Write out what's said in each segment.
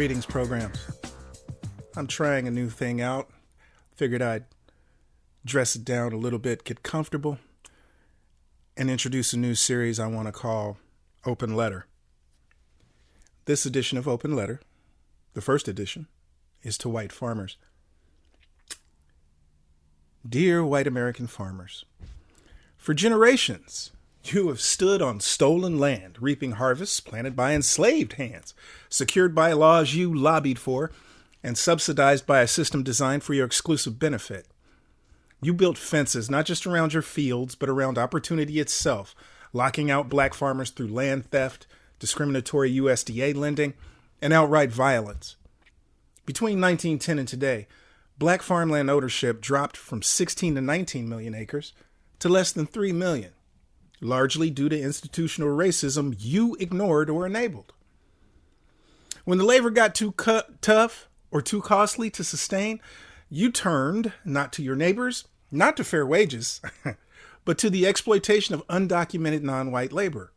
Greetings, programs. I'm trying a new thing out. Figured I'd dress it down a little bit, get comfortable, and introduce a new series I want to call Open Letter. This edition of Open Letter, the first edition, is to white farmers. Dear white American farmers, for generations, you have stood on stolen land, reaping harvests planted by enslaved hands, secured by laws you lobbied for, and subsidized by a system designed for your exclusive benefit. You built fences not just around your fields, but around opportunity itself, locking out black farmers through land theft, discriminatory USDA lending, and outright violence. Between 1910 and today, black farmland ownership dropped from 16 to 19 million acres to less than 3 million, largely due to institutional racism you ignored or enabled. When the labor got too tough or too costly to sustain, you turned not to your neighbors, not to fair wages, but to the exploitation of undocumented non-white labor.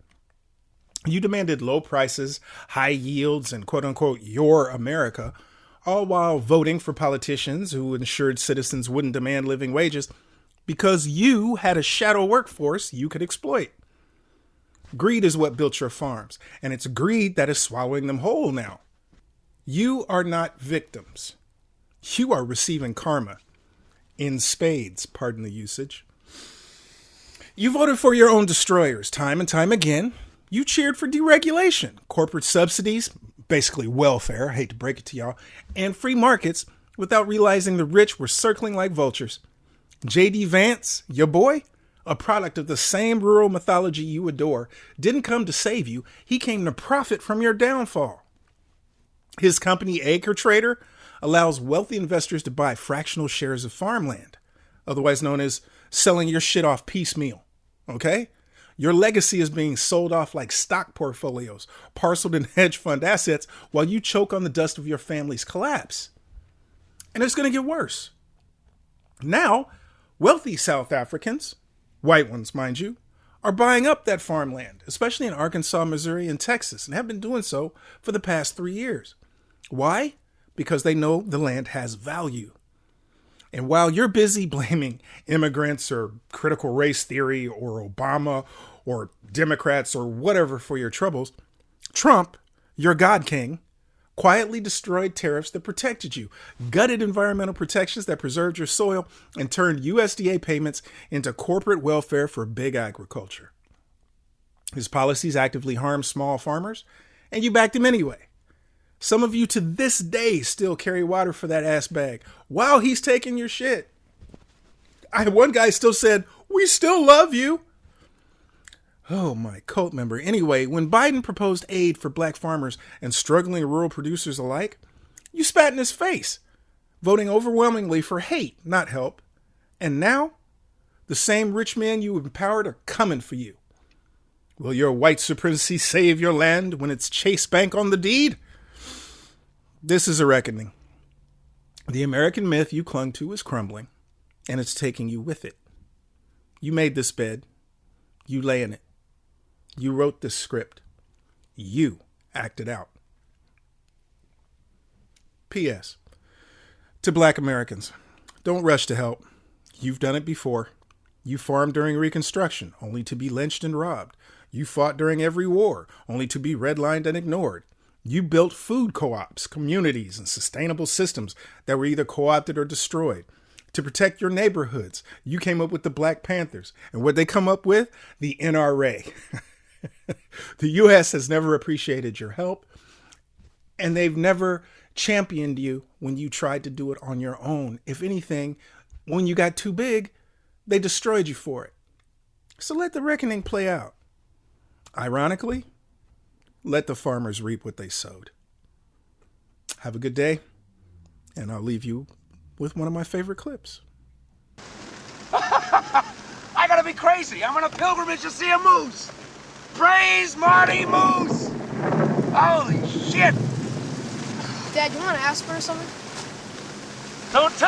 You demanded low prices, high yields, and quote-unquote your America, all while voting for politicians who ensured citizens wouldn't demand living wages because you had a shadow workforce you could exploit. Greed is what built your farms, and it's greed that is swallowing them whole now. You are not victims. You are receiving karma. In spades, pardon the usage. You voted for your own destroyers time and time again. You cheered for deregulation, corporate subsidies, basically welfare, I hate to break it to y'all, and free markets without realizing the rich were circling like vultures. J.D. Vance, your boy, a product of the same rural mythology you adore, didn't come to save you. He came to profit from your downfall. His company, Acre Trader, allows wealthy investors to buy fractional shares of farmland, otherwise known as selling your shit off piecemeal. Okay? Your legacy is being sold off like stock portfolios, parceled in hedge fund assets, while you choke on the dust of your family's collapse. And it's going to get worse. Now, wealthy South Africans, white ones, mind you, are buying up that farmland, especially in Arkansas, Missouri, and Texas, and have been doing so for the past 3 years. Why? Because they know the land has value. And while you're busy blaming immigrants or critical race theory or Obama or Democrats or whatever for your troubles, Trump, your God King, quietly destroyed tariffs that protected you, gutted environmental protections that preserved your soil, and turned USDA payments into corporate welfare for big agriculture. His policies actively harm small farmers, and you backed him anyway. Some of you to this day still carry water for that ass bag while he's taking your shit. One guy still said, "We still love you." Oh, my cult member. Anyway, when Biden proposed aid for black farmers and struggling rural producers alike, you spat in his face, voting overwhelmingly for hate, not help. And now, the same rich men you empowered are coming for you. Will your white supremacy save your land when it's Chase Bank on the deed? This is a reckoning. The American myth you clung to is crumbling, and it's taking you with it. You made this bed. You lay in it. You wrote this script. You acted out. P.S. To black Americans, don't rush to help. You've done it before. You farmed during Reconstruction, only to be lynched and robbed. You fought during every war, only to be redlined and ignored. You built food co-ops, communities, and sustainable systems that were either co-opted or destroyed. To protect your neighborhoods, you came up with the Black Panthers. And what they come up with? The NRA. The U.S. has never appreciated your help, and they've never championed you when you tried to do it on your own. If anything, when you got too big, they destroyed you for it. So let the reckoning play out. Ironically, let the farmers reap what they sowed. Have a good day, and I'll leave you with one of my favorite clips. I gotta be crazy. I'm on a pilgrimage to see a moose. Praise Marty Moose! Holy shit! Dad, you want to ask for something? Don't tell